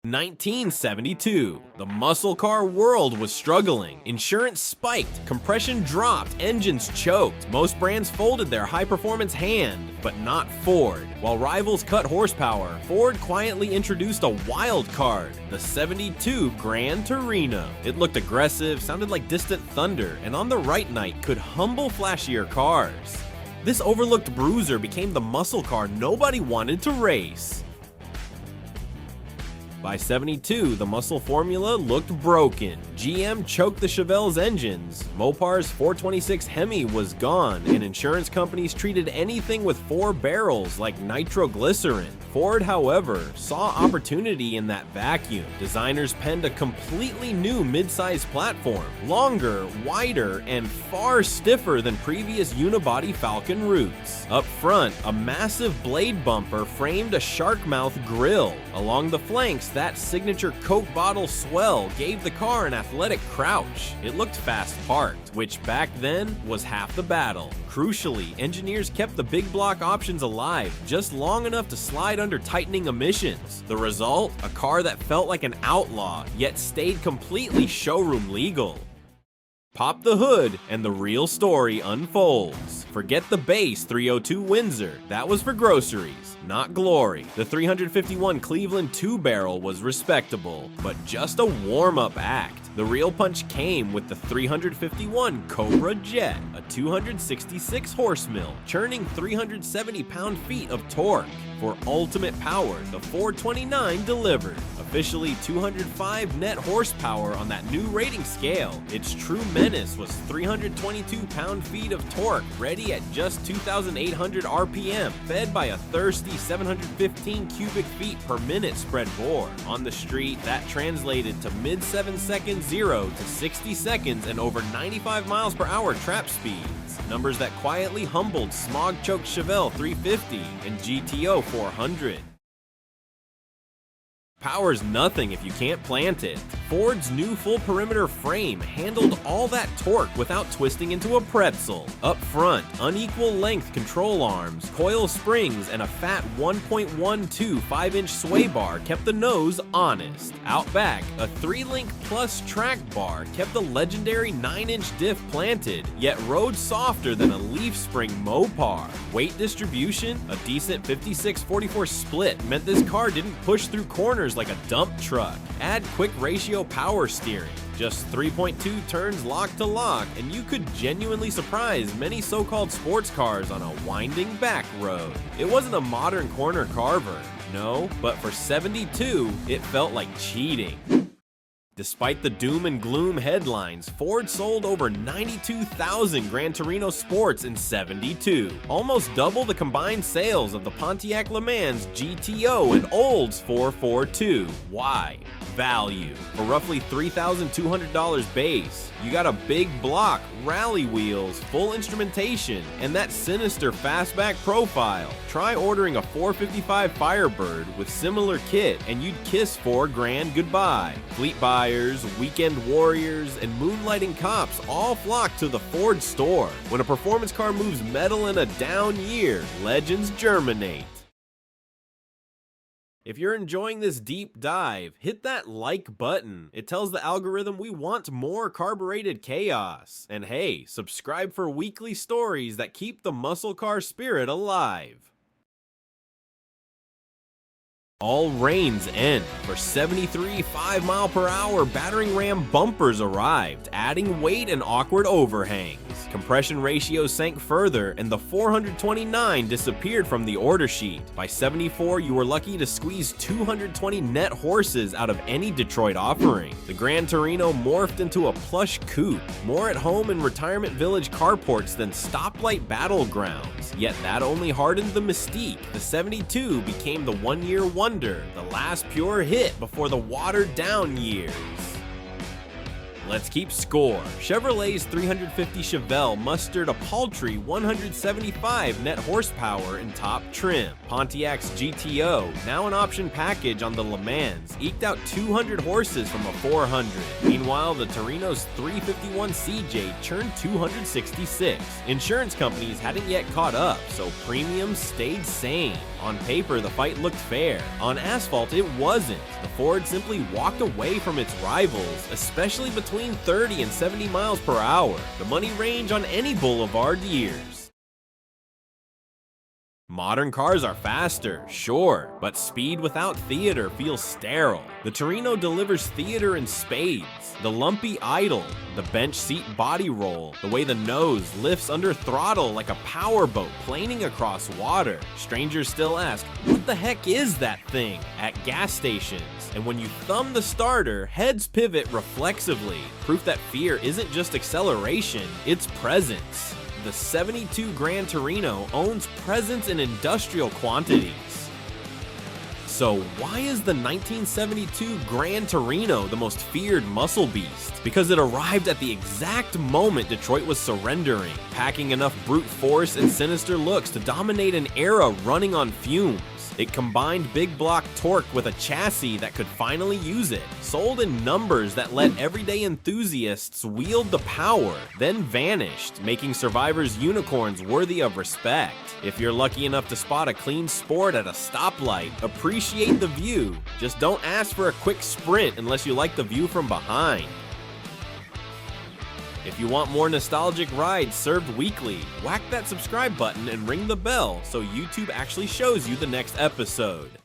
1972. The muscle car world was struggling. Insurance spiked, compression dropped, engines choked. Most brands folded their high-performance hand, but not Ford. While rivals cut horsepower, Ford quietly introduced a wild card, the 72 Gran Torino. It looked aggressive, sounded like distant thunder, and on the right night could humble flashier cars. This overlooked Bruiser became the muscle car nobody wanted to race. By 72, the muscle formula looked broken. GM choked the Chevelle's engines, Mopar's 426 Hemi was gone, and insurance companies treated anything with 4 barrels like nitroglycerin. Ford, however, saw opportunity in that vacuum. Designers penned a completely new mid-size platform, longer, wider, and far stiffer than previous unibody Falcon routes. Up front, a massive blade bumper framed a shark-mouth grille. Along the flanks, that signature Coke bottle swell gave the car an athletic crouch. It looked fast parked, which back then was half the battle. Crucially, engineers kept the big block options alive, just long enough to slide under tightening emissions. The result? A car that felt like an outlaw, yet stayed completely showroom legal. Pop the hood, and the real story unfolds. Forget the base 302 Windsor, that was for groceries, not glory. The 351 Cleveland 2-barrel was respectable, but just a warm-up act. The real punch came with the 351 Cobra Jet, a 266 horse mill, churning 370 pound-feet of torque. For ultimate power, the 429 delivered. Officially 205 net horsepower on that new rating scale. Its true menace was 322 pound-feet of torque, ready at just 2,800 RPM, fed by a thirsty 715 cubic feet per minute spread bore. On the street, that translated to mid-7 seconds 0 to 60 seconds and over 95 miles per hour trap speeds. Numbers that quietly humbled smog-choked Chevelle 350 and GTO 400. Power's nothing if you can't plant it. Ford's new full perimeter frame handled all that torque without twisting into a pretzel. Up front, unequal length control arms, coil springs, and a fat 1.12 5-inch sway bar kept the nose honest. Out back, a 3-link plus track bar kept the legendary 9-inch diff planted, yet rode softer than a leaf spring Mopar. Weight distribution, a decent 56-44 split meant this car didn't push through corners like a dump truck. Add quick ratio power steering, just 3.2 turns lock to lock, and you could genuinely surprise many so-called sports cars on a winding back road. It wasn't a modern corner carver, no, but for 72, it felt like cheating. Despite the doom and gloom headlines, Ford sold over 92,000 Gran Torino Sports in 72, almost double the combined sales of the Pontiac Le Mans GTO and Olds 442. Why? Value. For roughly $3,200 base, you got a big block, rally wheels, full instrumentation, and that sinister fastback profile. Try ordering a 455 Firebird with similar kit and you'd kiss Ford Gran goodbye. Fleet buyers, weekend warriors, and moonlighting cops all flock to the Ford store. When a performance car moves metal in a down year, legends germinate. If you're enjoying this deep dive, hit that like button. It tells the algorithm we want more carbureted chaos. And hey, subscribe for weekly stories that keep the muscle car spirit alive. All reins end. For 73 5-mile-per-hour battering ram bumpers arrived, adding weight and awkward overhangs. Compression ratios sank further, and the 429 disappeared from the order sheet. By 74, you were lucky to squeeze 220 net horses out of any Detroit offering. The Gran Torino morphed into a plush coupe, more at home in retirement village carports than stoplight battlegrounds. Yet that only hardened the mystique. The 72 became the one-year wonder, the last pure hit before the watered-down years. Let's keep score. Chevrolet's 350 Chevelle mustered a paltry 175 net horsepower in top trim. Pontiac's GTO, now an option package on the Le Mans, eked out 200 horses from a 400. Meanwhile, the Torino's 351 CJ churned 266. Insurance companies hadn't yet caught up, so premiums stayed sane. On paper, the fight looked fair. On asphalt, it wasn't. The Ford simply walked away from its rivals, especially between 30 and 70 miles per hour, the money range on any boulevard years. Modern cars are faster, sure, but speed without theater feels sterile. The Torino delivers theater in spades. The lumpy idle, the bench seat body roll, the way the nose lifts under throttle like a powerboat planing across water. Strangers still ask, what the heck is that thing? At gas stations. And when you thumb the starter, heads pivot reflexively. Proof that fear isn't just acceleration, it's presence. The 72 Gran Torino owns presence in industrial quantities. So why is the 1972 Gran Torino the most feared muscle beast? Because it arrived at the exact moment Detroit was surrendering, packing enough brute force and sinister looks to dominate an era running on fumes. It combined big block torque with a chassis that could finally use it, sold in numbers that let everyday enthusiasts wield the power, then vanished, making survivors unicorns worthy of respect. If you're lucky enough to spot a clean sport at a stoplight, appreciate the view. Just don't ask for a quick sprint unless you like the view from behind. If you want more nostalgic rides served weekly, whack that subscribe button and ring the bell so YouTube actually shows you the next episode.